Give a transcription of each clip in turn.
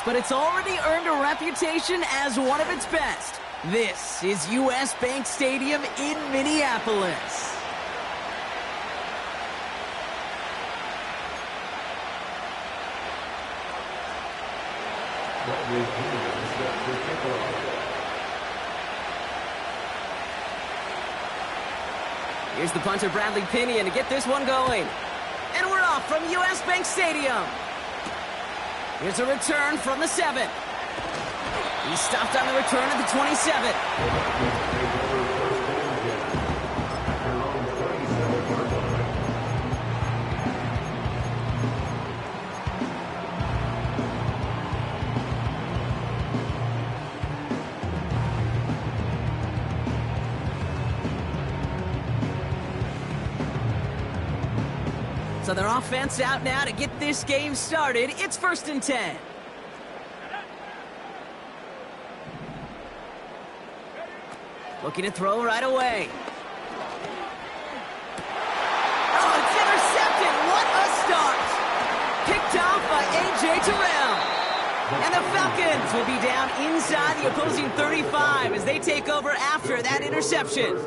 but it's already earned a reputation as one of its best. This is U.S. Bank Stadium in Minneapolis. Here's the punter, Bradley Pinion, to get this one going. And we're off from U.S. Bank Stadium. Here's a return from the 7. He stopped on the return at the 27. So their offense out now to get this game started. It's 1st and 10. Looking to throw right away. Oh, it's intercepted. What a start. Picked off by A.J. Terrell. And the Falcons will be down inside the opposing 35 as they take over after that interception.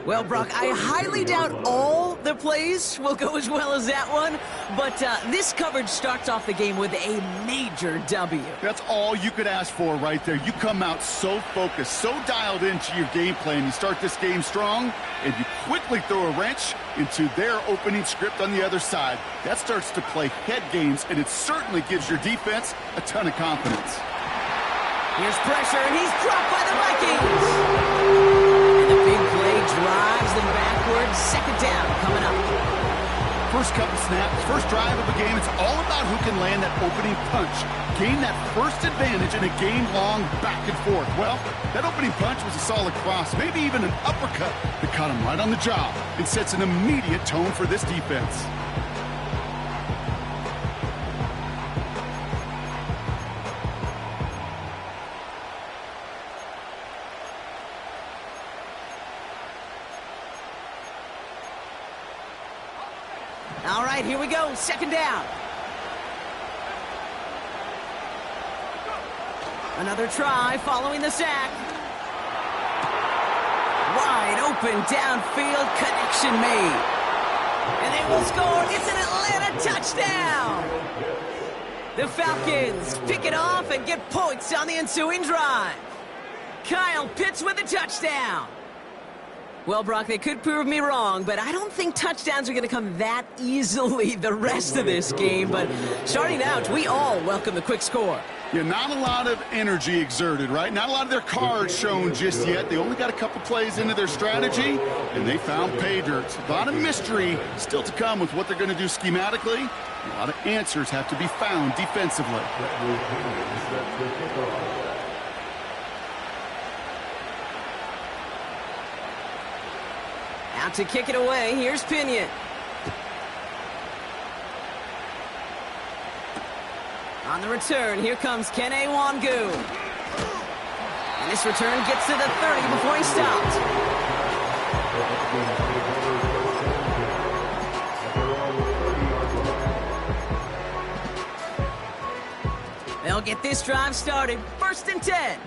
Well, Brock, I highly doubt all the plays will go as well as that one, but this coverage starts off the game with a major W. That's all you could ask for right there. You come out so focused, so dialed into your game plan. You start this game strong, and you quickly throw a wrench into their opening script on the other side. That starts to play head games, and it certainly gives your defense a ton of confidence. Here's pressure, and he's dropped by the Vikings. And the big play drives them backwards. 2nd down coming up. First couple snaps, first drive of a game, it's all about who can land that opening punch. Gain that first advantage in a game-long back and forth. Well, that opening punch was a solid cross, maybe even an uppercut that caught him right on the job and sets an immediate tone for this defense. All right, here we go. 2nd down. Another try following the sack. Wide open downfield, connection made. And they will score. It's an Atlanta touchdown. The Falcons pick it off and get points on the ensuing drive. Kyle Pitts with a touchdown. Well, Brock, they could prove me wrong, but I don't think touchdowns are going to come that easily the rest of this game. But starting out, we all welcome the quick score. Yeah, not a lot of energy exerted, right? Not a lot of their cards shown just yet. They only got a couple plays into their strategy, and they found pay dirt. A lot of mystery still to come with what they're going to do schematically. A lot of answers have to be found defensively. Out to kick it away, here's Pinion. On the return, here comes Kene Wangu. And this return gets to the 30 before he stopped. They'll get this drive started. 1st and 10.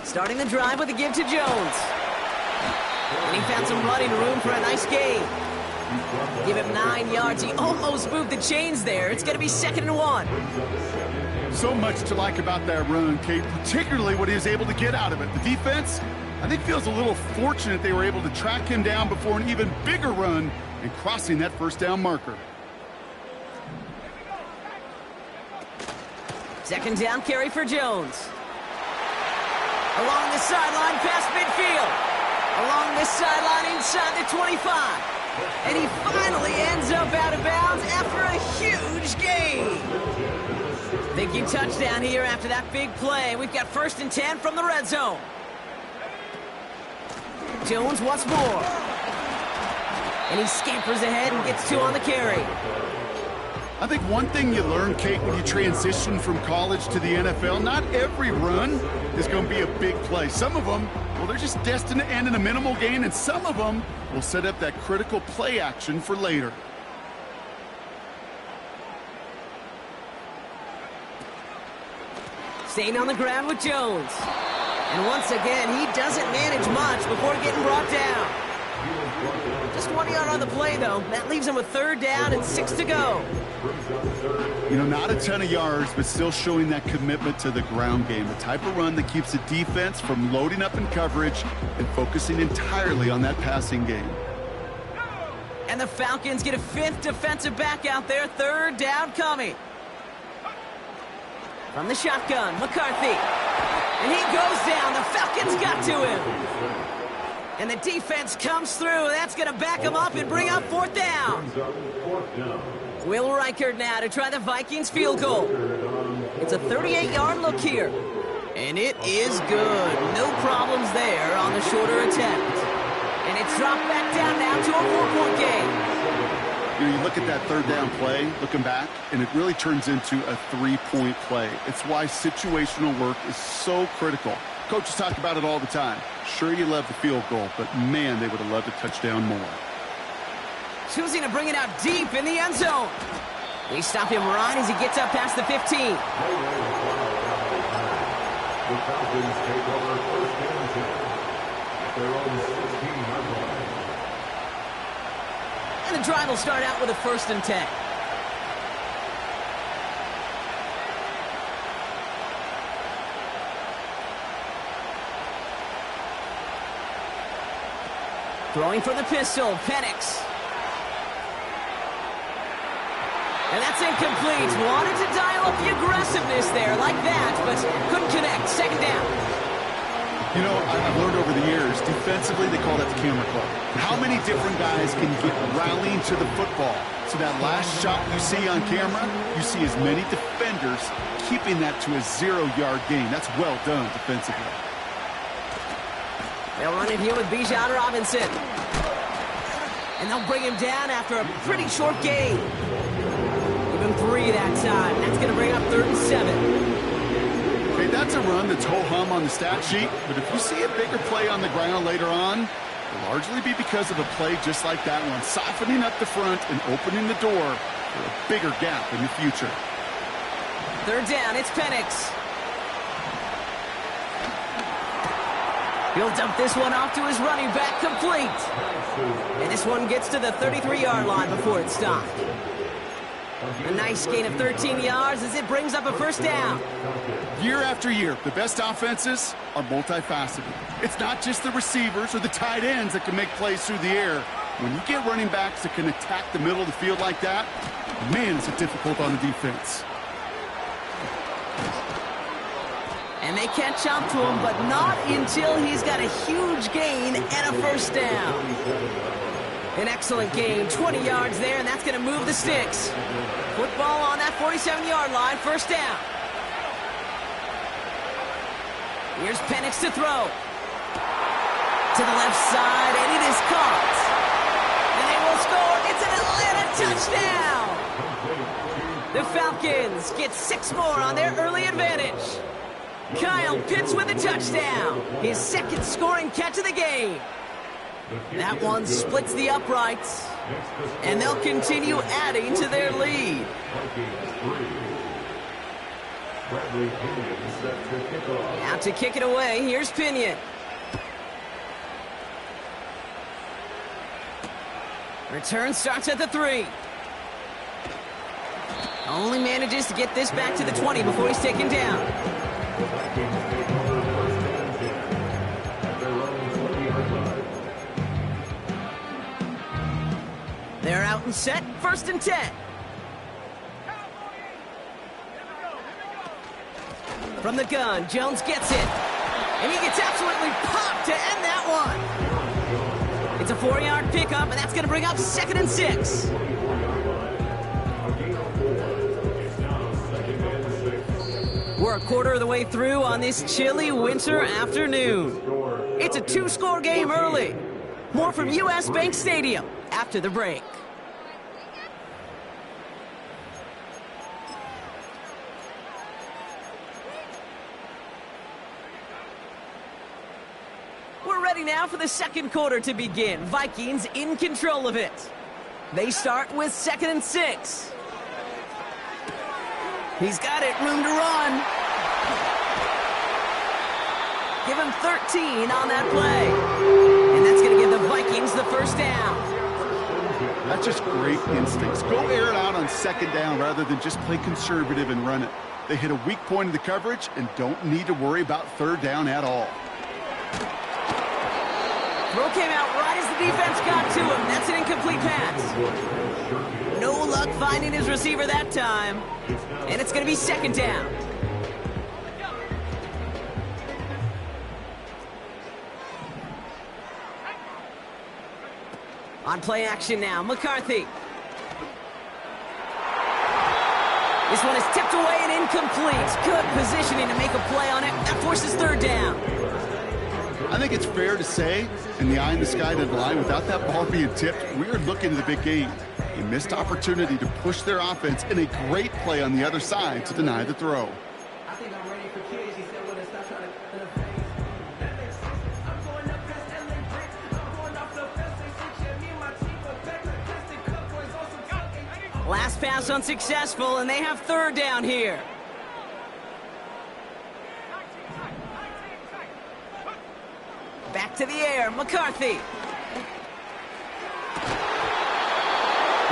Starting the drive with a give to Jones. And he found some running room for a nice gain. Give him 9 yards. He almost moved the chains there. It's going to be 2nd and 1. So much to like about that run, Kate, particularly what he was able to get out of it. The defense, I think, feels a little fortunate they were able to track him down before an even bigger run and crossing that 1st down marker. 2nd down carry for Jones. Along the sideline, past midfield. Along this sideline, inside the 25. And he finally ends up out of bounds after a huge gain. Thinking touchdown here after that big play. We've got 1st and 10 from the red zone. Jones once more. And he scampers ahead and gets 2 on the carry. I think one thing you learn, Kate, when you transition from college to the NFL, not every run is going to be a big play. Some of them Well, they're just destined to end in a minimal gain, and some of them will set up that critical play action for later. Staying on the ground with Jones. And once again, he doesn't manage much before getting brought down. Just 1 yard on the play, though. That leaves him with 3rd down and 6 to go. You know, not a ton of yards, but still showing that commitment to the ground game. The type of run that keeps the defense from loading up in coverage and focusing entirely on that passing game. And the Falcons get a 5th defensive back out there. 3rd down coming. From the shotgun, McCarthy. And he goes down. The Falcons got to him. And the defense comes through. That's going to back him up and bring up 4th down. Will Reichard now to try the Vikings field goal. It's a 38-yard look here. And it is good. No problems there on the shorter attempt. And it's dropped back down now to a 4-point game. You know, you look at that 3rd down play, looking back, and it really turns into a 3-point play. It's why situational work is so critical. Coaches talk about it all the time. Sure, you love the field goal, but man, they would have loved a touchdown more. Choosing to bring it out deep in the end zone. We stop him right as he gets up past the 15. The Falcons take over 1st and 10 at their own 16-yard line. And the drive will start out with a 1st and 10. Throwing for the pistol, Penix. And that's incomplete. Wanted to dial up the aggressiveness there like that, but couldn't connect. 2nd down. You know, I've learned over the years, defensively, they call that the camera club. How many different guys can get rallying to the football? So that last shot you see on camera, you see as many defenders keeping that to a 0-yard gain. That's well done defensively. They'll run it here with Bijan Robinson. And they'll bring him down after a pretty short gain. Give him 3 that time. That's going to bring up 3rd and 7. Okay, that's a run that's ho-hum on the stat sheet, but if you see a bigger play on the ground later on, it'll largely be because of a play just like that one, softening up the front and opening the door for a bigger gap in the future. 3rd down, it's Penix. He'll dump this one off to his running back, complete. And this one gets to the 33-yard line before it's stopped. A nice gain of 13 yards as it brings up a 1st down. Year after year, the best offenses are multifaceted. It's not just the receivers or the tight ends that can make plays through the air. When you get running backs that can attack the middle of the field like that, man, is it difficult on the defense. And they catch up to him, but not until he's got a huge gain and a 1st down. An excellent gain, 20 yards there, and that's going to move the sticks. Football on that 47-yard line, 1st down. Here's Penix to throw. To the left side, and it is caught. And they will score. It's an Atlanta touchdown. The Falcons get 6 more on their early advantage. Kyle Pitts with a touchdown. His 2nd scoring catch of the game. That one splits the uprights, and they'll continue adding to their lead. Now to kick it away, here's Pinion. Return starts at the 3. Only manages to get this back to the 20 before he's taken down. They're out and set, 1st and 10. From the gun, Jones gets it. And he gets absolutely popped to end that one. It's a 4-yard pickup, and that's going to bring up 2nd and 6. We're a quarter of the way through on this chilly winter afternoon. It's a 2-score game early. More from U.S. Bank Stadium after the break. now for the second quarter to begin. Vikings in control of it. They start with 2nd and 6. He's got it, room to run. Give him 13 on that play. And that's going to give the Vikings the first down. That's just great instincts. Go air it out on 2nd down rather than just play conservative and run it. They hit a weak point in the coverage and don't need to worry about 3rd down at all. Throw came out right as the defense got to him. That's an incomplete pass. No luck finding his receiver that time. And it's going to be 2nd down. On play action now, McCarthy. This one is tipped away and incomplete. Good positioning to make a play on it. That forces 3rd down. I think it's fair to say, in the eye in the sky deadline, without that ball being tipped, we are looking at the big game. A missed opportunity to push their offense and a great play on the other side to deny the throw. I think I'm ready for kids. He said, when they stop trying to Last pass unsuccessful, and they have 3rd down here. Back to the air, McCarthy. He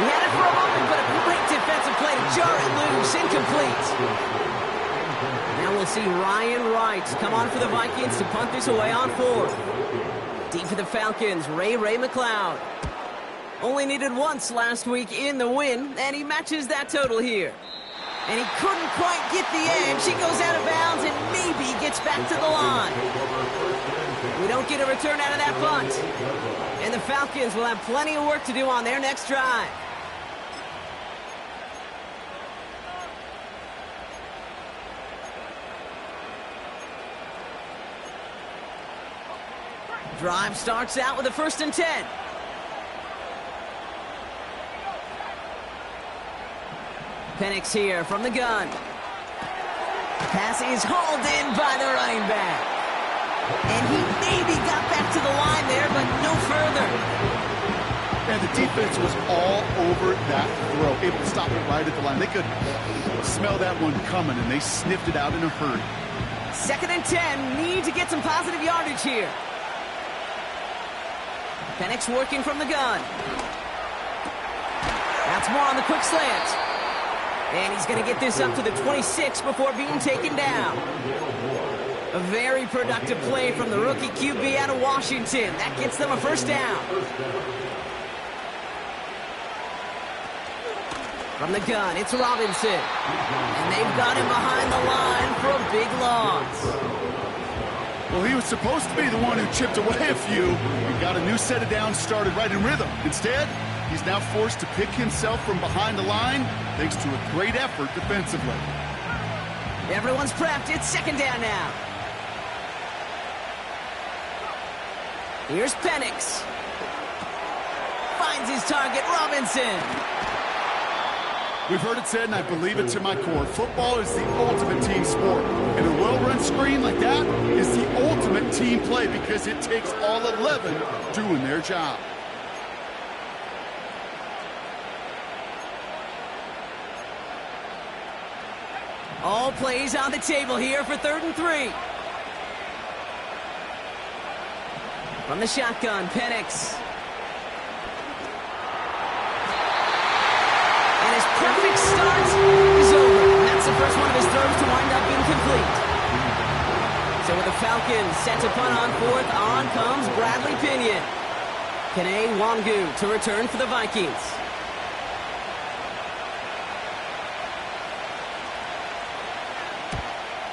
had it for a moment, but a great defensive play to jar it loose. Incomplete. Now we'll see Ryan Wright come on for the Vikings to punt this away on 4th. Deep for the Falcons, Ray McLeod. Only needed once last week in the win, and he matches that total here. And he couldn't quite get the edge. He goes out of bounds and maybe gets back to the line. We don't get a return out of that punt. And the Falcons will have plenty of work to do on their next drive. Drive starts out with a 1st and 10. Penix here from the gun. Pass is hauled in by the running back. And he maybe got back to the line there, but no further. And the defense was all over that throw, able to stop it right at the line. They could smell that one coming, and they sniffed it out in a hurry. 2nd and 10, need to get some positive yardage here. Penix working from the gun. That's more on the quick slant. And he's going to get this up to the 26 before being taken down. A very productive play from the rookie QB out of Washington. That gets them a 1st down. From the gun, it's Robinson. And they've got him behind the line for a big loss. Well, he was supposed to be the one who chipped away a few and got a new set of downs started right in rhythm. Instead, he's now forced to pick himself from behind the line thanks to a great effort defensively. Everyone's prepped. It's 2nd down now. Here's Penix. Finds his target, Robinson. We've heard it said, and I believe it to my core, football is the ultimate team sport. And a well-run screen like that is the ultimate team play because it takes all 11 doing their job. All plays on the table here for 3rd and 3. From the shotgun, Penix. And his perfect start is over. And that's the first one of his throws to wind up incomplete. So with the Falcons set to punt on 4th, on comes Bradley Pinion. Kene Wangu to return for the Vikings.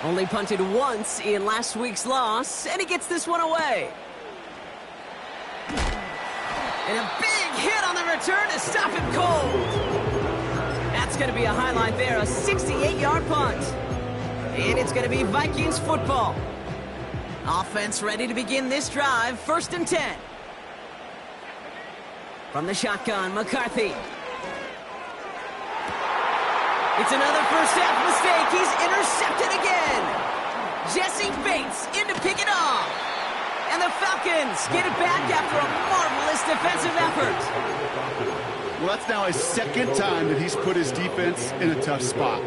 Only punted once in last week's loss, and he gets this one away. And a big hit on the return to stop him cold. That's going to be a highlight there, a 68-yard punt. And it's going to be Vikings football. Offense ready to begin this drive, 1st and 10. From the shotgun, McCarthy. It's another first half mistake. He's intercepted again. Jesse Bates in to pick it off. And the Falcons get it back after a marvelous defensive effort. Well, that's now his second time that he's put his defense in a tough spot.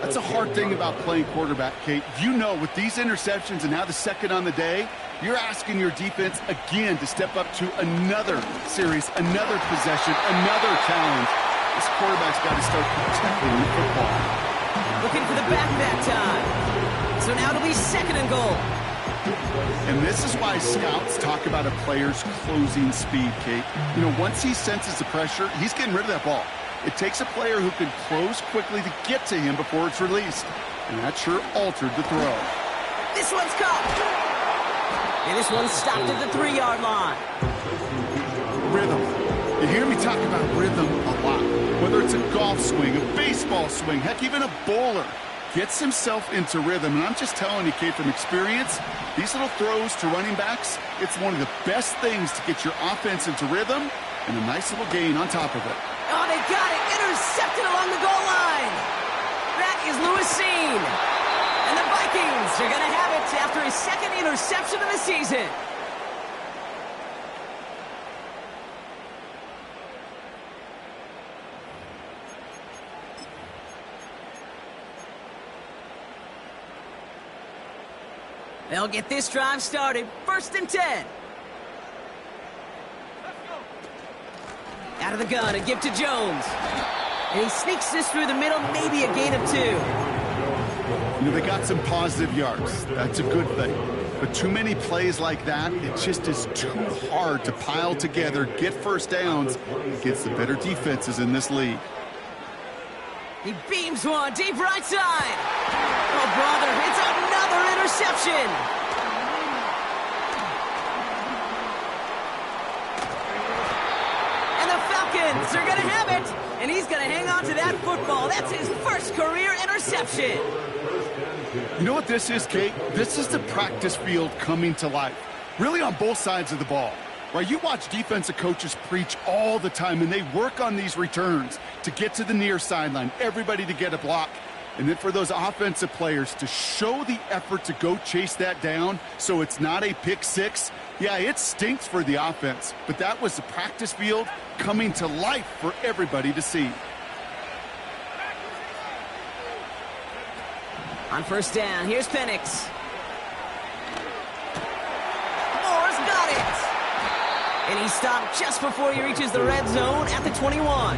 That's a hard thing about playing quarterback, Kate. You know, with these interceptions and now the second on the day, you're asking your defense again to step up to another series, another possession, another challenge. This quarterback's got to start protecting the football. Looking for the back that time. So now it'll be second and goal. And this is why scouts talk about a player's closing speed, Kate. You know, once he senses the pressure, he's getting rid of that ball. It takes a player who can close quickly to get to him before it's released. And that sure altered the throw. This one's caught. And this one's stopped at the 3-yard line. Rhythm. You hear me talk about rhythm a lot. Whether it's a golf swing, a baseball swing, heck, even a bowler gets himself into rhythm. And I'm just telling you, Kate, from experience, these little throws to running backs, it's one of the best things to get your offense into rhythm and a nice little gain on top of it. Oh, they got it. Intercepted along the goal line. That is Lewisine. And the Vikings are going to have it after his second interception of the season. They'll get this drive started. 1st and 10. Out of the gun and give to Jones. And he sneaks this through the middle, maybe a gain of 2. You know, they got some positive yards. That's a good thing. But too many plays like that, it just is too hard to pile together, get first downs against the better defenses in this league. He beams one deep right side. Oh, brother, it's another interception. And the Falcons are going to have it. And he's going to hang on to that football. That's his first career interception. You know what this is, Kate? This is the practice field coming to life. Really on both sides of the ball. Right, you watch defensive coaches preach all the time, and they work on these returns to get to the near sideline, everybody to get a block. And then for those offensive players to show the effort to go chase that down so it's not a pick six, yeah, it stinks for the offense. But that was the practice field coming to life for everybody to see. On 1st down, here's Penix. Moore's got it. And he stopped just before he reaches the red zone at the 21.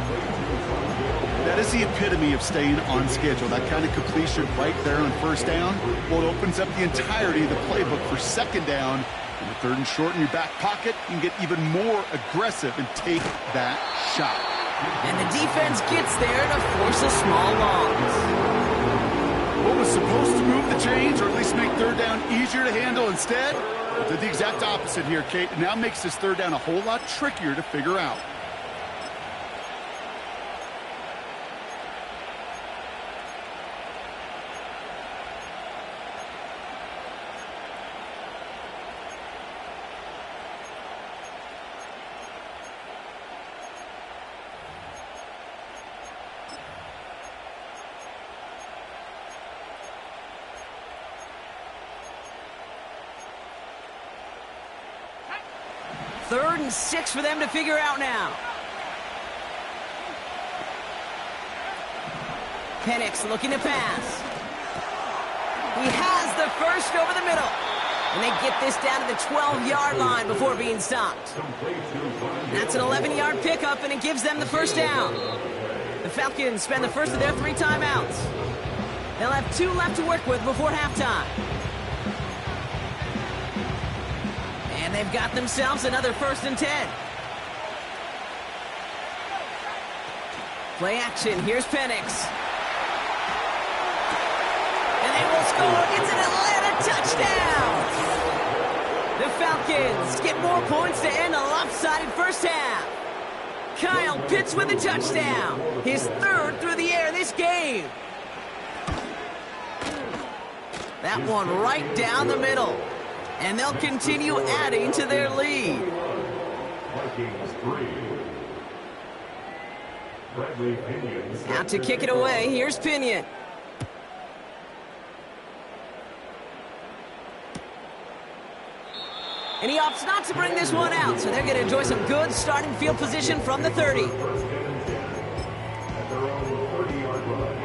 That is the epitome of staying on schedule. That kind of completion right there on 1st down. Well, it opens up the entirety of the playbook for 2nd down. In the 3rd and short in your back pocket, you can get even more aggressive and take that shot. And the defense gets there to force a small loss. What was supposed to move the chains, or at least make 3rd down easier to handle instead, did the exact opposite here, Kate. It now makes this 3rd down a whole lot trickier to figure out. Third and 6 for them to figure out now. Penix looking to pass. He has the first over the middle. And they get this down to the 12-yard line before being stopped. That's an 11-yard pickup, and it gives them the 1st down. The Falcons spend the first of their 3 timeouts. They'll have 2 left to work with before halftime. And they've got themselves another 1st and 10. Play action. Here's Penix. And they will score. It's an Atlanta touchdown. The Falcons get more points to end a lopsided first half. Kyle Pitts with a touchdown. His 3rd through the air this game. That one right down the middle. And they'll continue adding to their lead. Out to kick it away. Here's Pinion. And he opts not to bring this one out, so they're going to enjoy some good starting field position from the 30. At their own 30-yard line.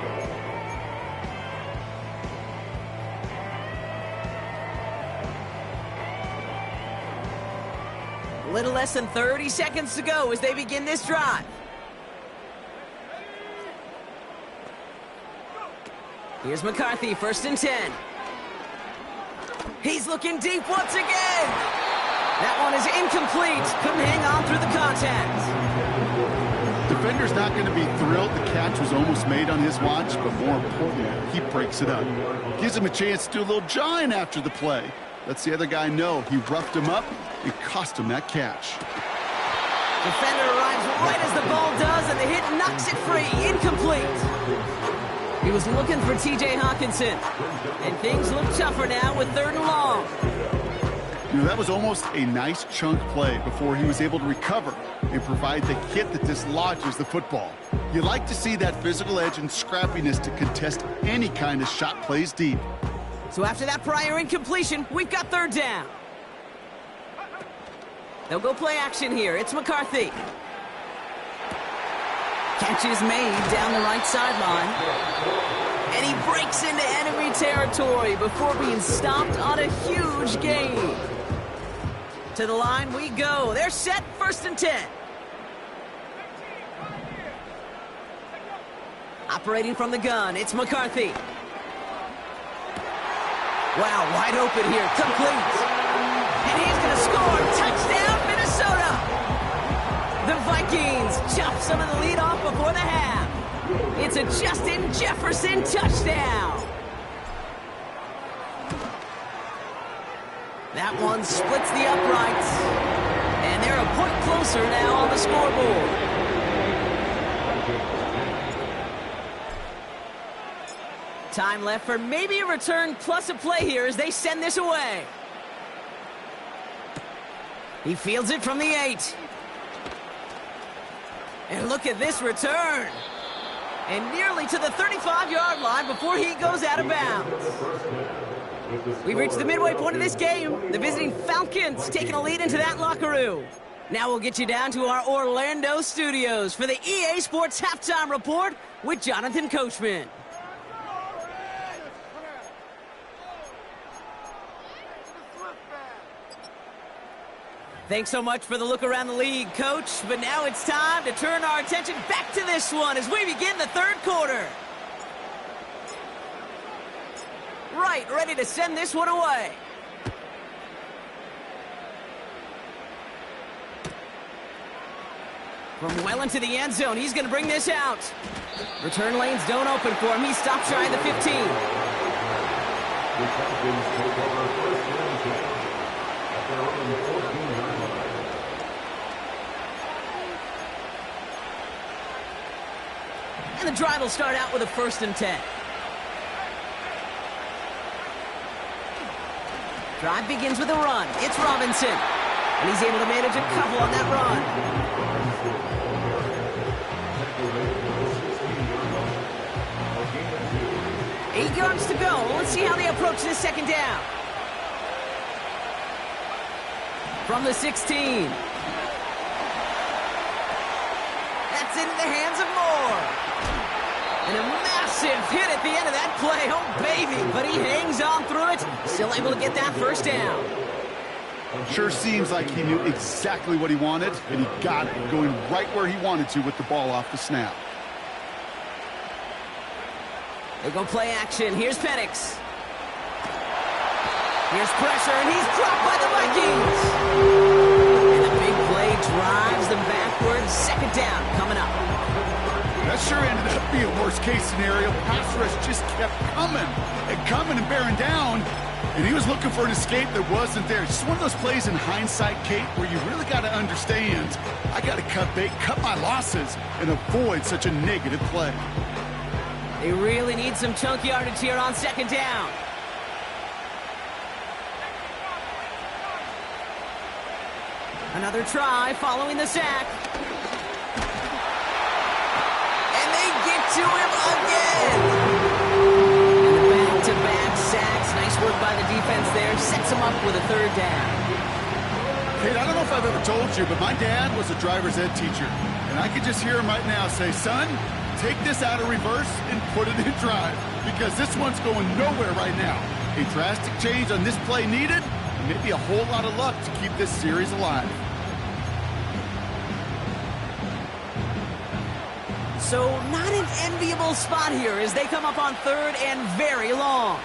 A little less than 30 seconds to go as they begin this drive. Here's McCarthy, 1st and 10. He's looking deep once again. That one is incomplete. Couldn't hang on through the contact. Defender's not going to be thrilled the catch was almost made on his watch, but more importantly, he breaks it up. Gives him a chance to do a little jawing after the play. Lets the other guy know he roughed him up and cost him that catch. Defender arrives right as the ball does, and the hit knocks it free. Incomplete. He was looking for T.J. Hawkinson, and things look tougher now with 3rd and long. You know, that was almost a nice chunk play before he was able to recover and provide the hit that dislodges the football. You like to see that physical edge and scrappiness to contest any kind of shot plays deep. So after that prior incompletion, we've got 3rd down. They'll go play action here. It's McCarthy. Catch is made down the right sideline. And he breaks into enemy territory before being stopped on a huge gain. To the line we go. They're set, 1st and 10. Operating from the gun, it's McCarthy. Wow, wide open here, complete. And he's going to score. Touchdown, Minnesota! The Vikings chop some of the lead off before the half. It's a Justin Jefferson touchdown. That one splits the uprights. And they're a point closer now on the scoreboard. Time left for maybe a return plus a play here as they send this away. He fields it from the 8. And look at this return. And nearly to the 35-yard line before he goes out of bounds. We've reached the midway point of this game. The visiting Falcons taking a lead into that locker room. Now we'll get you down to our Orlando studios for the EA Sports Halftime Report with Jonathan Coachman. Thanks so much for the look around the league, Coach. But now it's time to turn our attention back to this one as we begin the 3rd quarter. Right, ready to send this one away. From well into the end zone, he's going to bring this out. Return lanes don't open for him. He stopped shy of the 15. The Falcons take over 1st and 10 at their own 14-yard line. And the drive will start out with a 1st and 10. Drive begins with a run. It's Robinson. And he's able to manage a couple on that run. 8 yards to go. Let's see how they approach this 2nd down. From the 16. That's into the hands of Moore. And a massive hit at the end of that play. Oh, baby. But he hangs on through it. Still able to get that 1st down. Sure seems like he knew exactly what he wanted, and he got it, going right where he wanted to with the ball off the snap. They go play action. Here's Penix. Here's pressure, and he's dropped by the Vikings. And the big play drives them backwards. 2nd down coming up. That sure ended up being a worst-case scenario. Pass rush just kept coming and bearing down. And he was looking for an escape that wasn't there. Just one of those plays in hindsight, Kate, where you really got to understand, I got to cut bait, cut my losses, and avoid such a negative play. They really need some chunk yardage here on 2nd down. Another try following the sack. And they get to him again. Back-to-back sacks. Nice work by the defense there. Sets him up with a 3rd down. Kate, I don't know if I've ever told you, but my dad was a driver's ed teacher. And I can just hear him right now say, son, take this out of reverse and put it in drive. Because this one's going nowhere right now. A drastic change on this play needed, and maybe a whole lot of luck to keep this series alive. So not an enviable spot here as they come up on third and very long.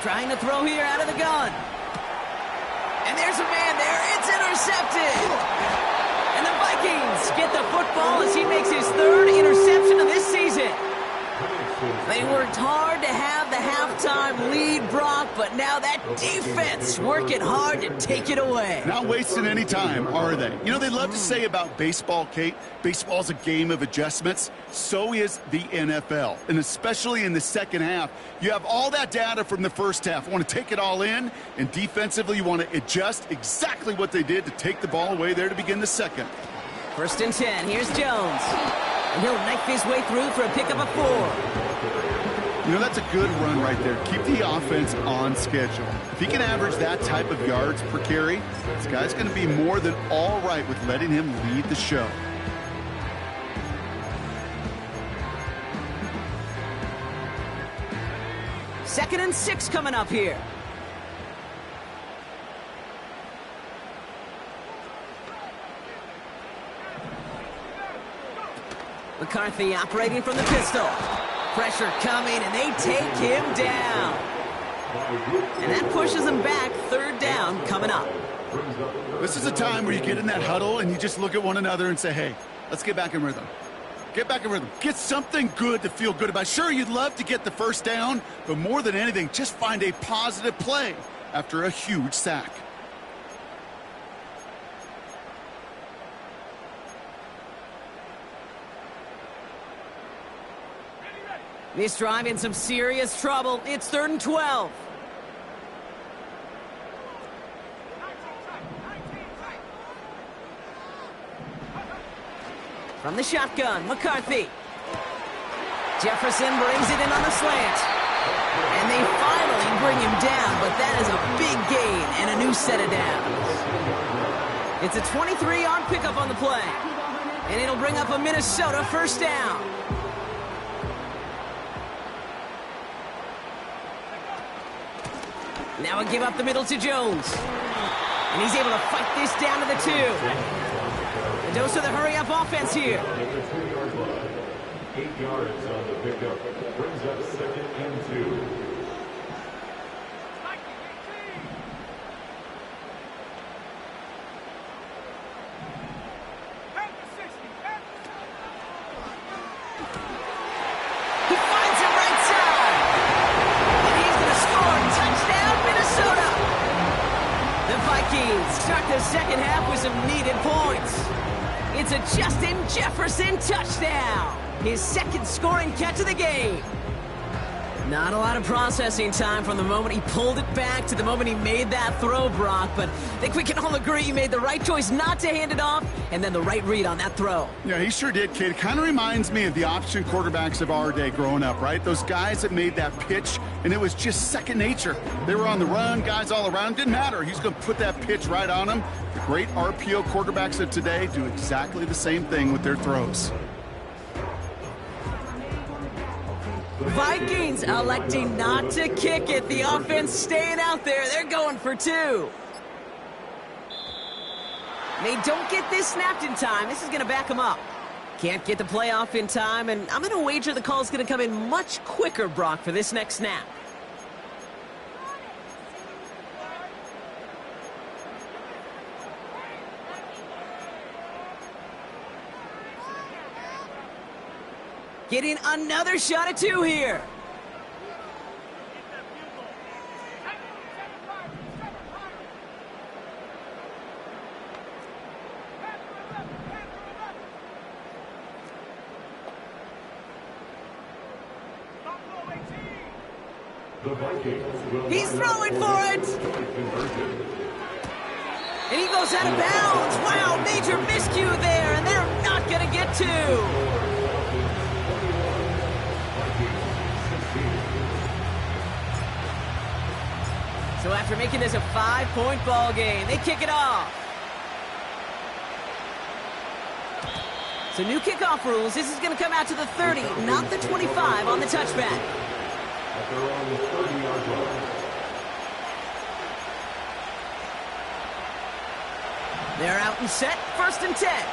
Trying to throw here out of the gun. And there's a man there. It's intercepted. And the Vikings get the football as he makes his third interception of this season. They worked hard to have the halftime lead, Brock, but now that defense working hard to take it away. Not wasting any time, are they? You know, they love to say about baseball, Kate, baseball's a game of adjustments. So is the NFL. And especially in the second half, you have all that data from the first half. You want to take it all in, and defensively you want to adjust exactly what they did to take the ball away there to begin the second. 1st and 10. Here's Jones. And he'll knife his way through for a pickup of 4. You know, that's a good run right there. Keep the offense on schedule. If he can average that type of yards per carry, this guy's going to be more than all right with letting him lead the show. Second and 6 coming up here. McCarthy operating from the pistol. Pressure coming, and they take him down. And that pushes him back. 3rd down coming up. This is a time where you get in that huddle and you just look at one another and say, hey, let's get back in rhythm. Get back in rhythm. Get something good to feel good about. Sure, you'd love to get the first down, but more than anything, just find a positive play after a huge sack. This drive in some serious trouble. It's 3rd and 12. From the shotgun, McCarthy. Jefferson brings it in on the slant. And they finally bring him down, but that is a big gain and a new set of downs. It's a 23-yard pickup on the play. And it'll bring up a Minnesota 1st down. Now a give up the middle to Jones. And he's able to fight this down to the 2. A dose of the hurry-up offense here. 8 yards on the pickup. Brings up 2nd and 2. He finds him right side. And he's going to score. Touchdown, Minnesota. The Vikings start the second half with some needed points. It's a Justin Jefferson touchdown. His 2nd scoring catch of the game. Not a lot of processing time from the moment he pulled it back to the moment he made that throw, Brock. But I think we can all agree he made the right choice not to hand it off, and then the right read on that throw. Yeah, he sure did, kid. It kind of reminds me of the option quarterbacks of our day growing up, right? Those guys that made that pitch, and it was just second nature. They were on the run, guys all around. Didn't matter. He's going to put that pitch right on them. The great RPO quarterbacks of today do exactly the same thing with their throws. Vikings electing not to kick it. The offense staying out there. They're going for 2. They don't get this snapped in time. This is going to back them up. Can't get the play off in time, and I'm going to wager the call is going to come in much quicker, Brock, for this next snap. Getting another shot at 2 here. He's throwing for it. And he goes out of bounds. Wow, major miscue there, and they're not going to get 2. So after making this a 5-point ball game, they kick it off. So new kickoff rules. This is going to come out to the 30, not the 25 on the touchback. At their own 30-yard line. They're out and set. 1st and 10.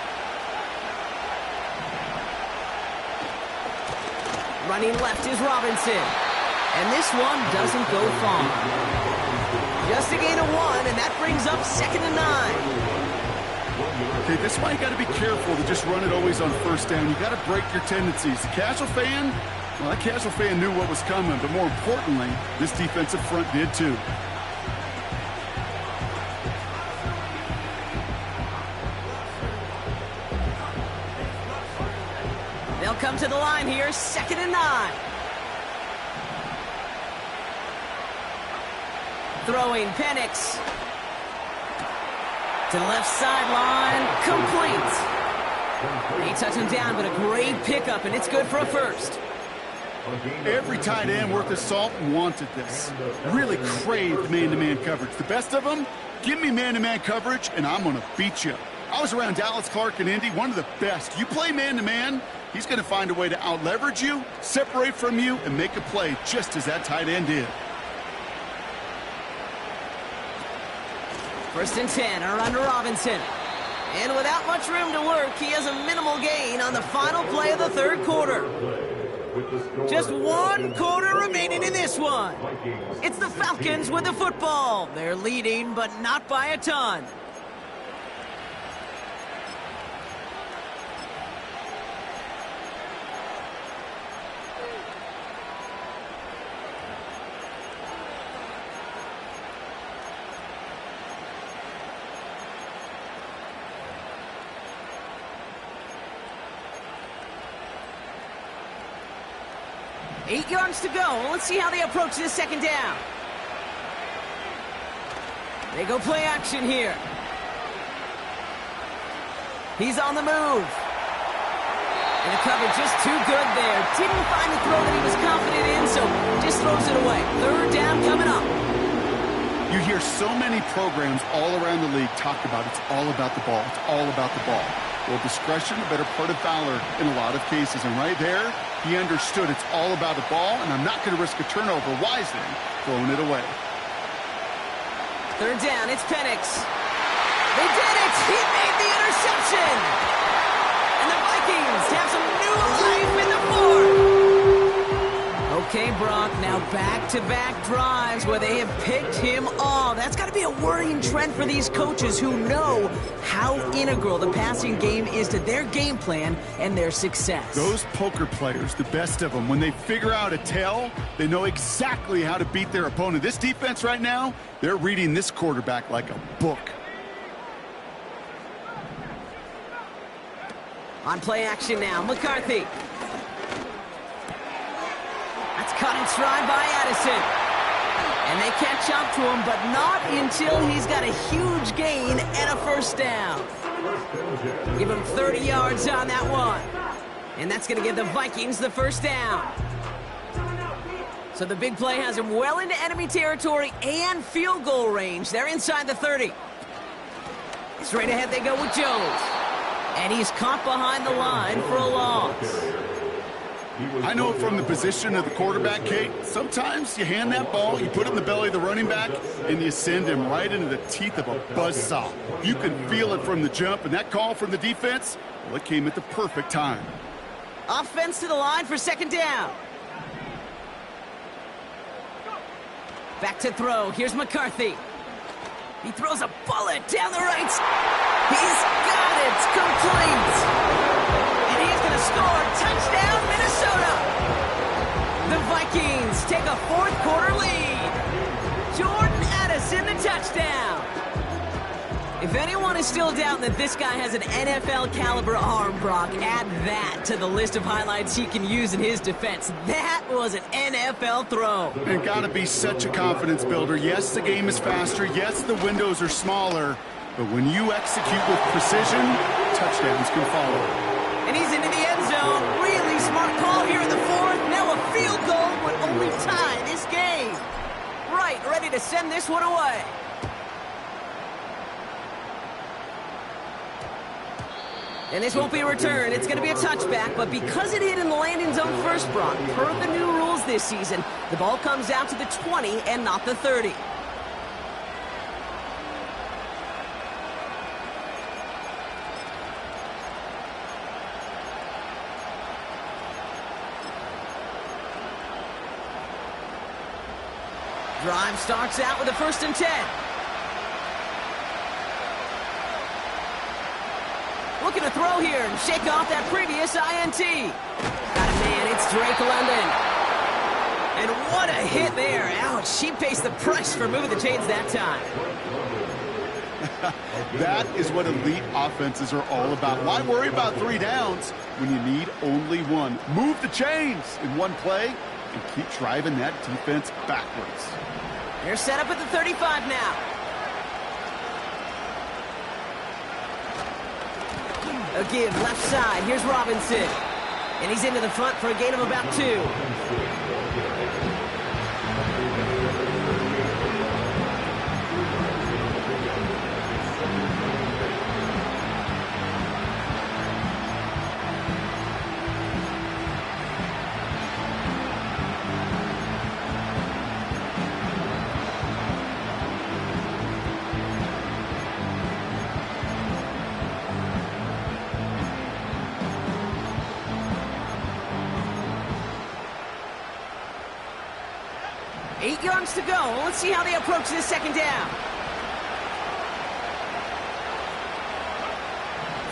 Running left is Robinson. And this one doesn't go far. Just a gain of 1, and that brings up 2nd and 9. Okay, that's why you got to be careful to just run it always on 1st down. You got to break your tendencies. The casual fan, well, that casual fan knew what was coming, but more importantly, this defensive front did too. They'll come to the line here, 2nd and 9. Throwing Penix. To the left sideline, complete. They touch him down, but a great pickup, and it's good for a 1st. Every tight end worth his salt wanted this. Really craved man-to-man coverage. The best of them, give me man-to-man coverage, and I'm going to beat you. I was around Dallas Clark and Indy, one of the best. You play man-to-man, he's going to find a way to out-leverage you, separate from you, and make a play just as that tight end did. 1st and 10 are under Robinson. And without much room to work, he has a minimal gain on the final play of the 3rd quarter. Just 1 quarter remaining in this one. It's the Falcons with the football. They're leading, but not by a ton. Eight yards to go. Let's see how they approach this 2nd down. They go play action here. He's on the move. And the cover just too good there. Didn't find the throw that he was confident in, so just throws it away. 3rd down coming up. You hear so many programs all around the league talk about it's all about the ball. It's all about the ball. Well, discretion, a better part of valor in a lot of cases. And right there, he understood it's all about the ball, and I'm not going to risk a turnover wisely, throwing it away. 3rd down, it's Penix. They did it! He made the interception! And the Vikings have some new life in the 4th. Okay, Brock, now back-to-back drives where they have picked him off. That's got to be a worrying trend for these coaches who know how integral the passing game is to their game plan and their success. Those poker players, the best of them, when they figure out a tell, they know exactly how to beat their opponent. This defense right now, they're reading this quarterback like a book. On play action now, McCarthy. That's caught in stride by Addison. And they catch up to him, but not until he's got a huge gain and a 1st down. Give him 30 yards on that one. And that's going to give the Vikings the 1st down. So the big play has him well into enemy territory and field goal range. They're inside the 30. Straight ahead they go with Jones. And he's caught behind the line for a loss. I know it from the position of the quarterback, Kate. Sometimes you hand that ball, you put it in the belly of the running back, and you send him right into the teeth of a buzzsaw. You can feel it from the jump, and that call from the defense, well, it came at the perfect time. Offense to the line for 2nd down. Back to throw. Here's McCarthy. He throws a bullet down the right. He's got it. Complete. And he's going to score. Touchdown, Minnesota. The Vikings take a 4th quarter lead. Jordan Addison, the touchdown. If anyone is still doubting that this guy has an NFL caliber arm, Brock, add that to the list of highlights he can use in his defense. That was an NFL throw. And gotta be such a confidence builder. Yes, the game is faster. Yes, the windows are smaller. But when you execute with precision, touchdowns can follow. And he's into the end zone. Really smart call here in the 4th. Now a field goal would only tie this game. right, ready to send this one away. And this won't be a return. It's going to be a touchback, but because it hit in the landing zone first, Brock, per the new rules this season, the ball comes out to the 20 and not the 30. Drive starts out with a 1st and 10. Looking to throw here and shake off that previous INT. Got a man, it's Drake London. And what a hit there. Ouch, she faced the press for moving the chains that time. That is what elite offenses are all about. Why worry about 3 downs when you need only 1? Move the chains in one play and keep driving that defense backwards. They're set up at the 35 now. A give left side. Here's Robinson. And he's into the front for a gain of about 2. Eight yards to go. Let's see how they approach this 2nd down.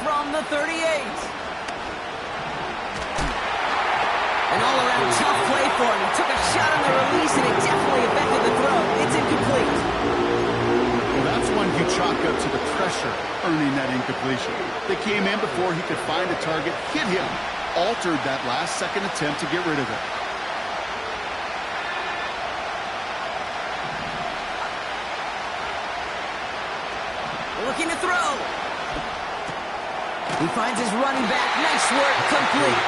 From the 38. An all-around tough play for him. He took a shot on the release, and it definitely affected the throw. It's incomplete. Well, that's one you chalk up to the pressure earning that incompletion. They came in before he could find a target, hit him, altered that last-second attempt to get rid of it. Looking to throw. He finds his running back. Nice work. Complete.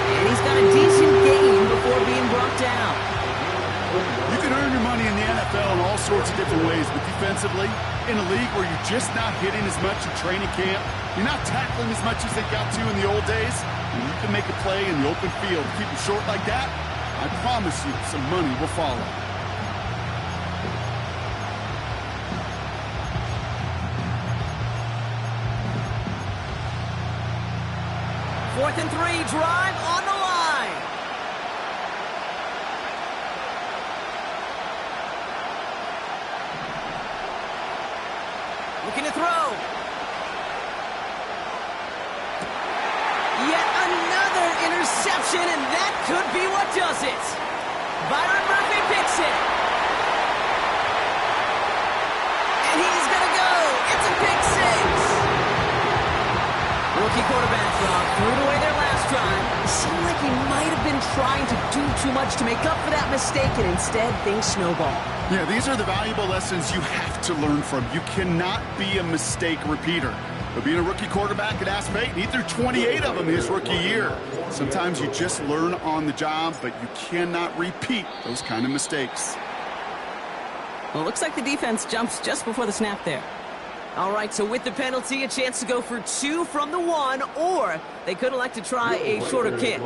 And he's got a decent gain before being brought down. You can earn your money in the NFL in all sorts of different ways, but defensively, in a league where you're just not hitting as much in training camp, you're not tackling as much as they got to in the old days, and you can make a play in the open field. Keep it short like that, I promise you some money will follow. 4th and 3, drive on the line. Looking to throw. Yet another interception, and that could be what does it. Byron Murphy picks it. And he's going to go. It's a pick 6. Rookie quarterback threw it away their last drive. It seemed like he might have been trying to do too much to make up for that mistake, and instead things snowball. Yeah, these are the valuable lessons you have to learn from. You cannot be a mistake repeater. But being a rookie quarterback at Ask Peyton, he threw 28 of them his rookie year. Sometimes you just learn on the job, but you cannot repeat those kind of mistakes. Well, it looks like the defense jumps just before the snap there. All right, so with the penalty, a chance to go for 2 from the 1, or they could elect to try a shorter kick.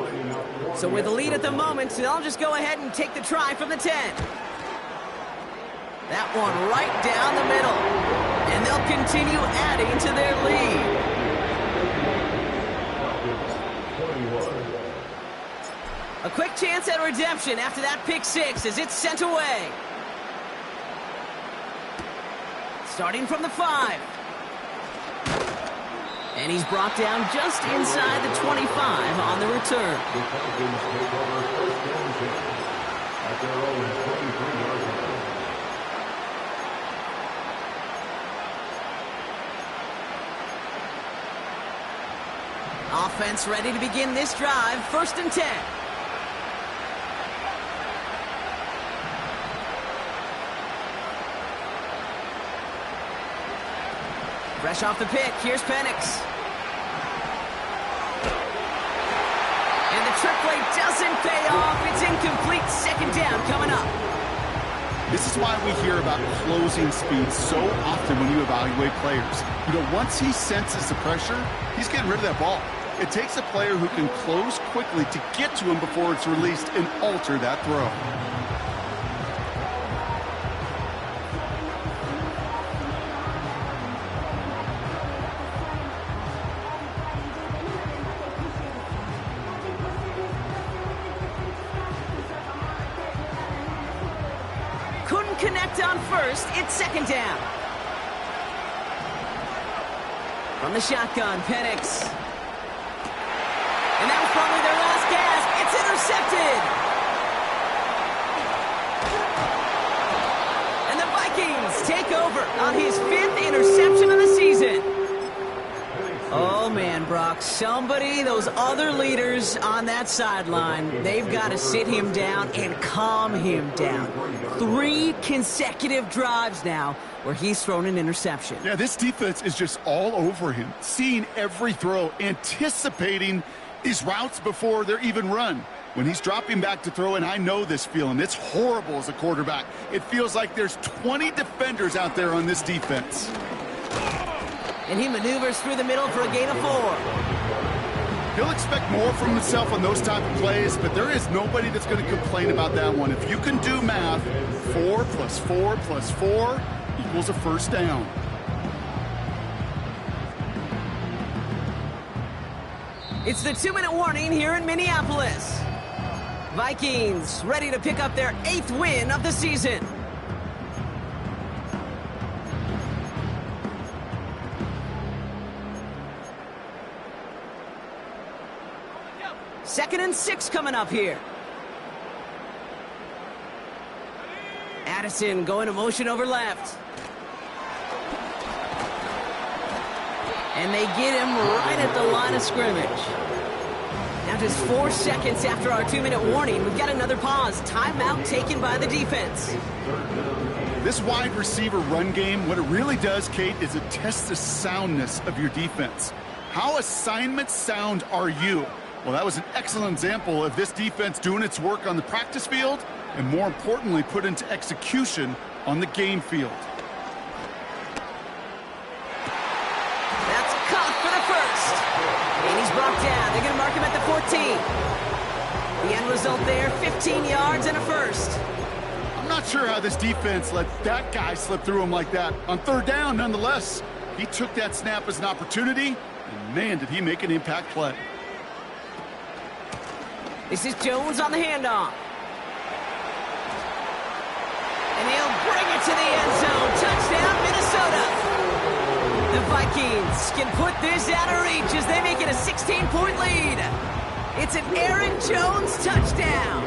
So with the lead at the moment, they'll just go ahead and take the try from the 10. That one right down the middle. And they'll continue adding to their lead. A quick chance at redemption after that pick 6 as it's sent away. Starting from the 5. And he's brought down just inside the 25 on the return. The Falcons take over 1st and 10 at their own 23-yard line. Offense ready to begin this drive. 1st and 10. Fresh off the pick, here's Penix. And the trick play doesn't pay off. It's incomplete. 2nd down coming up. This is why we hear about closing speed so often when you evaluate players. You know, once he senses the pressure, he's getting rid of that ball. It takes a player who can close quickly to get to him before it's released and alter that throw. Couldn't connect on first. It's second down. From the shotgun, Penix. And that was probably their last gasp. It's intercepted. And the Vikings take over on his 5th interception of the season. Oh, man, Brock, somebody, those other leaders on that sideline, they've got to sit him down and calm him down. 3 consecutive drives now where he's thrown an interception. Yeah, this defense is just all over him, seeing every throw, anticipating these routes before they're even run. When he's dropping back to throw, and I know this feeling, it's horrible as a quarterback. It feels like there's 20 defenders out there on this defense. And he maneuvers through the middle for a gain of 4. He'll expect more from himself on those type of plays, but there is nobody that's going to complain about that one. If you can do math, 4 plus 4 plus 4 equals a first down. It's the 2-minute warning here in Minneapolis. Vikings ready to pick up their 8th win of the season. Second and 6 coming up here. Addison going to motion over left. And they get him right at the line of scrimmage. Now just 4 seconds after our 2-minute warning, we've got another pause. Timeout taken by the defense. This wide receiver run game, what it really does, Kate, is it tests the soundness of your defense. How assignment sound are you? Well, that was an excellent example of this defense doing its work on the practice field and, more importantly, put into execution on the game field. That's caught for the first. And he's brought down. They're going to mark him at the 14. The end result there, 15 yards and a first. I'm not sure how this defense let that guy slip through him like that. On 3rd down, nonetheless, he took that snap as an opportunity, and, man, did he make an impact play. This is Jones on the handoff. And he'll bring it to the end zone. Touchdown, Minnesota. The Vikings can put this out of reach as they make it a 16-point lead. It's an Aaron Jones touchdown.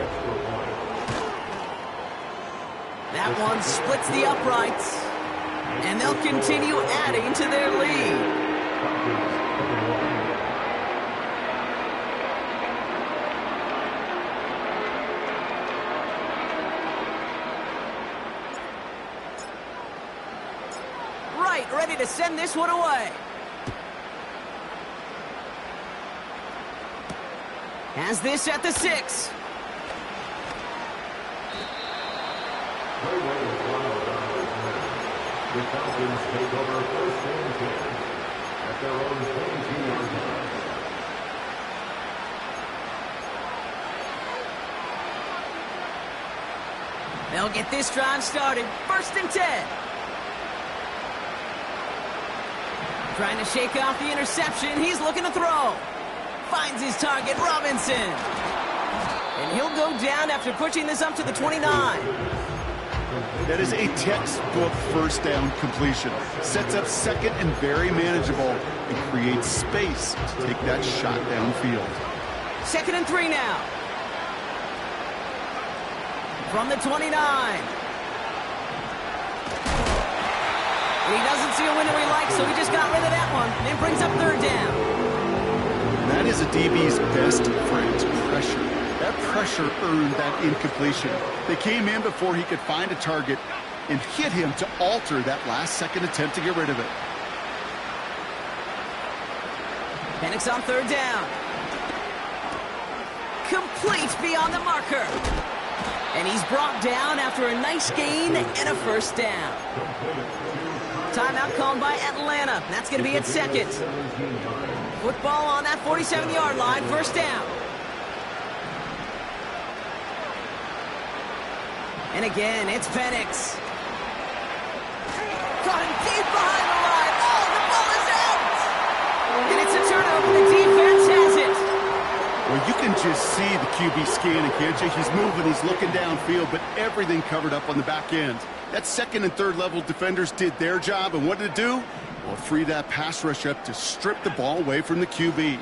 That one splits the uprights. And they'll continue adding to their lead. Ready to send this one away. Has this at the 6. The Falcons take over 1st and 10 at their own 22-yard line. They'll get this drive started. 1st and 10. Trying to shake off the interception. He's looking to throw. Finds his target, Robinson. And he'll go down after pushing this up to the 29. That is a textbook first down completion. Sets up second and very manageable and creates space to take that shot downfield. 2nd and 3 now. From the 29. He doesn't see a window he likes, so he just got rid of that one. And brings up 3rd down. That is a DB's best friend, pressure. That pressure earned that incompletion. They came in before he could find a target and hit him to alter that last-second attempt to get rid of it. Penix on 3rd down. Complete beyond the marker. And he's brought down after a nice gain and a first down. Timeout called by Atlanta. That's going to be at second. Football on that 47-yard line, first down. And again, it's Penix. Caught him deep behind the line. Oh, the ball is out! And it's a turnover. The defense has it. Well, you can just see the QB scanning, can't you? He's moving, he's looking downfield, but everything covered up on the back end. That second and third level defenders did their job, and what did it do? Well, free that pass rush up to strip the ball away from the QB. The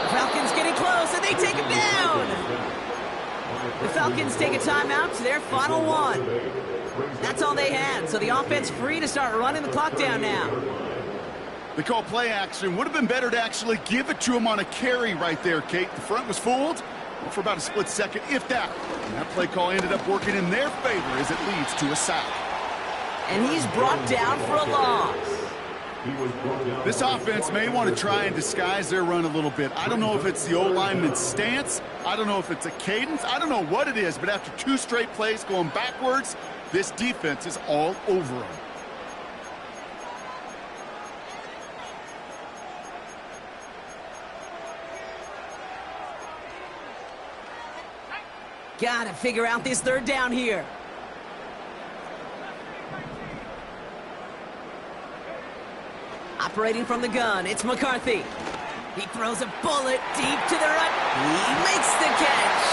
Falcons getting close, and they take him down. The Falcons take a timeout to their final one. That's all they had, so the offense free to start running the clock down now. They call play action. Would have been better to actually give it to him on a carry right there, Kate. The front was fooled for about a split second, if that. And that play call ended up working in their favor as it leads to a sack. And he's brought down for a loss. This offense may want to try and disguise their run a little bit. I don't know if it's the O-lineman's stance. I don't know if it's a cadence. I don't know what it is, but after 2 straight plays going backwards, this defense is all over them. Gotta figure out this third down here. Operating from the gun, it's McCarthy. He throws a bullet deep to the right. He makes the catch.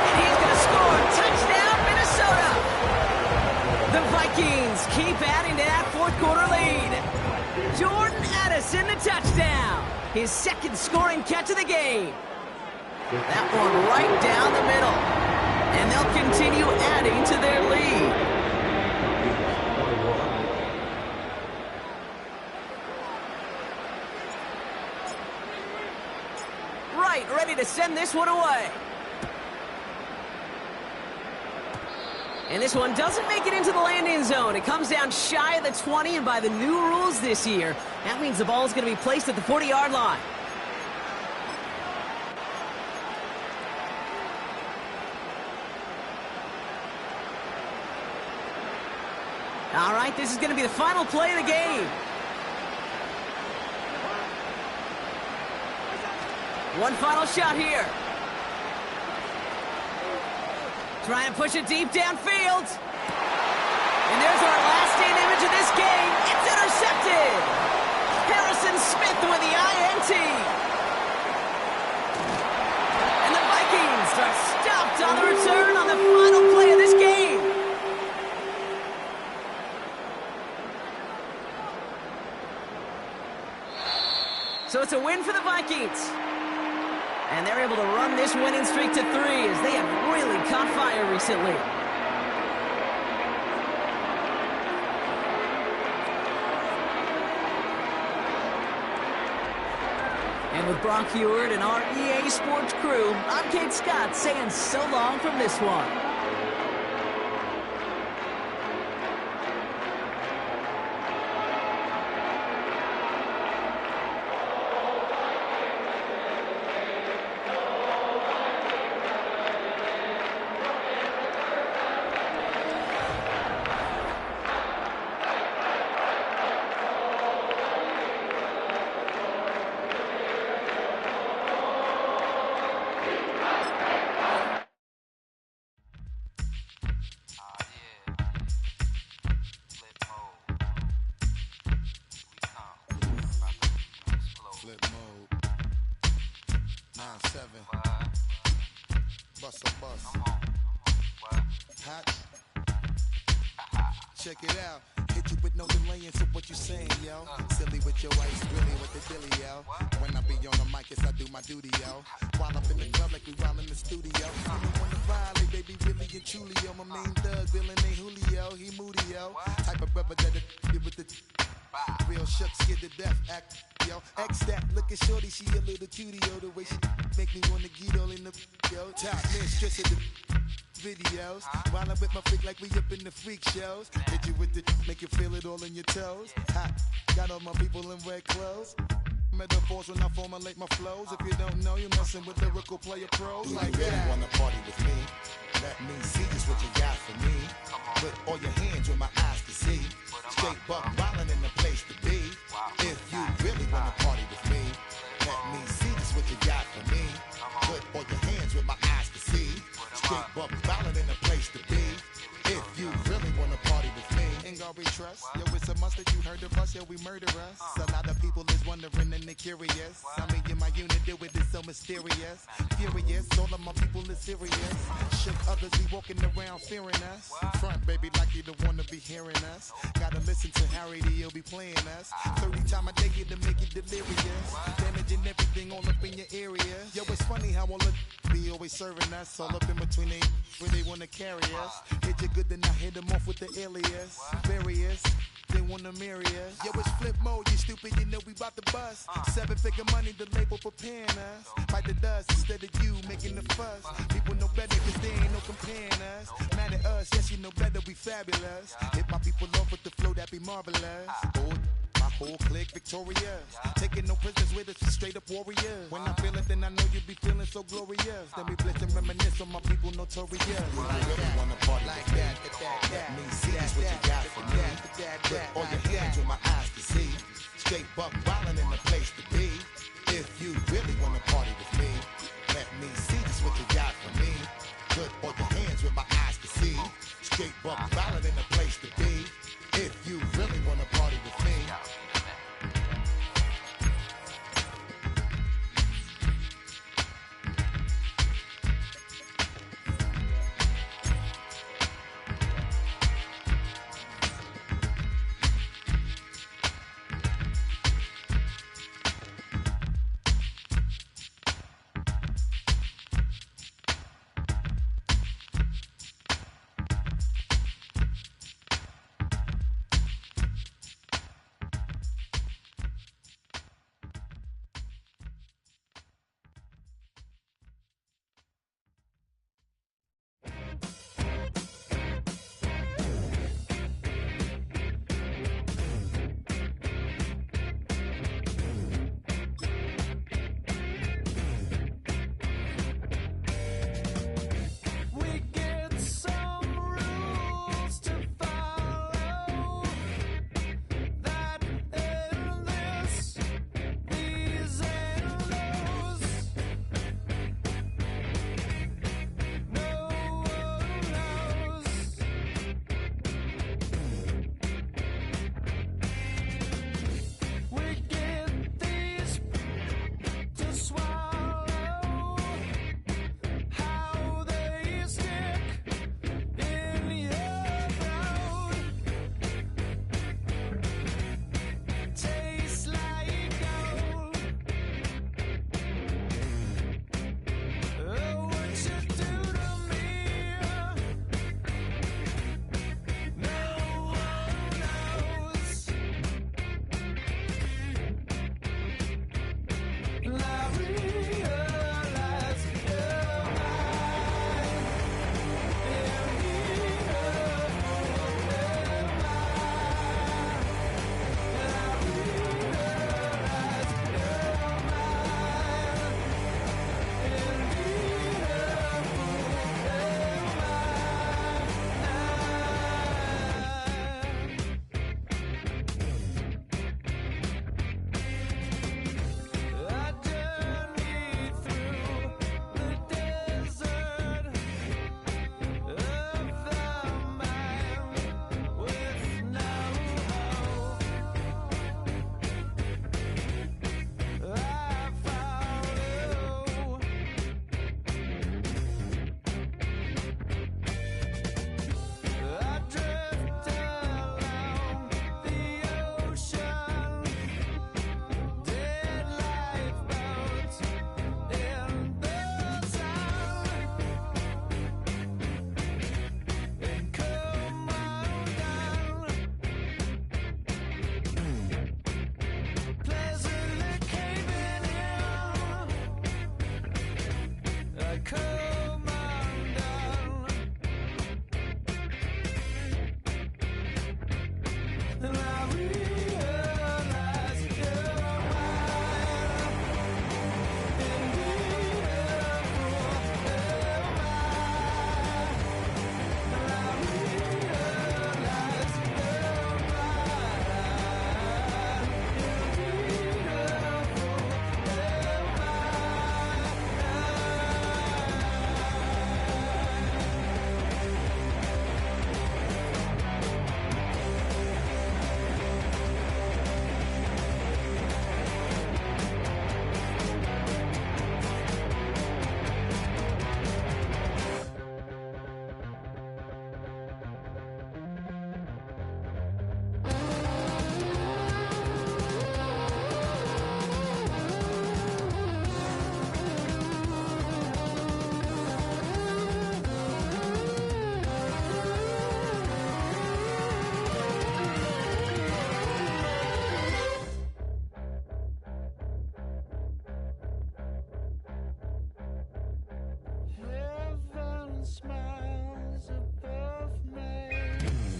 And he's going to score. Touchdown, Minnesota. The Vikings keep adding to that fourth quarter lead. Jordan Addison, the touchdown. His second scoring catch of the game. That one right down the middle. And they'll continue adding to their lead. Right, ready to send this one away. And this one doesn't make it into the landing zone. It comes down shy of the 20, and by the new rules this year, that means the ball is going to be placed at the 40-yard line. All right, this is going to be the final play of the game. One final shot here. Trying to push it deep downfield. And there's our lasting image of this game. It's intercepted. Harrison Smith with the INT. And the Vikings are stopped on the return on the final play of this game. So it's a win for the Vikings. And they're able to run this winning streak to 3 as they have really caught fire recently. And with Brock Heward and our EA Sports crew, I'm Kate Scott saying so long from this one. Check it out. Hit you with no delaying, so what you saying, yo? Silly with your ice, really with the dilly, yo. When I be on the mic, yes, I do my duty, yo. While up in the club like we while in the studio. You wanna violate, baby, really and truly, yo. My main thug, villain ain't Julio, he moody, yo. Type of brother that did with the real shook, scared to death, act, yo. X that, look at shorty, she a little cutie, yo. The way she make me wanna get all in the, yo. Top mistress of the videos, while I'm with my freak like we up in the freak shows. Hit you with the, make you feel it all in your toes. Hot, got all my people in red clothes. metaphors when I formulate my flows. If you don't know, you're messing with lyrical player pros like that. You really wanna party with me? Let me see just what you got for me. Put all your hands where my eyes can see. Straight buck wildin' in the place to be. If you really wanna party with me, let me see just what you got for me. Put all your hands where my eyes can see. Straight buck wildin' in the place to be. If you really wanna party with me, ain't gonna be trust. Yo, it's a must that you heard of us, yo, we murder us. A lot of people is wondering and they curious. I mean, in my unit, do it is so mysterious. Furious, all of my people is serious. Shook others be walking around fearing us. Front, baby, like you don't wanna be hearing us. Gotta listen to Harry, he'll be playing us. 30 times a day to make it delirious. Damaging everything all up in your area. Yo, it's funny how all the be always serving us. All up in between they where they wanna carry us. Hit you good, then I hit them off with the alias. Various, they wanna marry us. Yo, it's flip mode, you stupid, you know we bout to bust. 7-figure money, the label preparing us. Bite the dust instead of you making the fuss. People know better cause they ain't no comparing us. Mad at us, yes you know better, we fabulous. Hit my people off with the flow, that be marvelous. Oh, my whole clique victorious. Taking no prisoners with us, straight up warriors. When I feel it, then I know you be feeling so glorious. Then we blitz and reminisce on my people notorious. I really wanna party like that. Let me see just what you got for me. Put all your hands where my eyes can see. Straight buck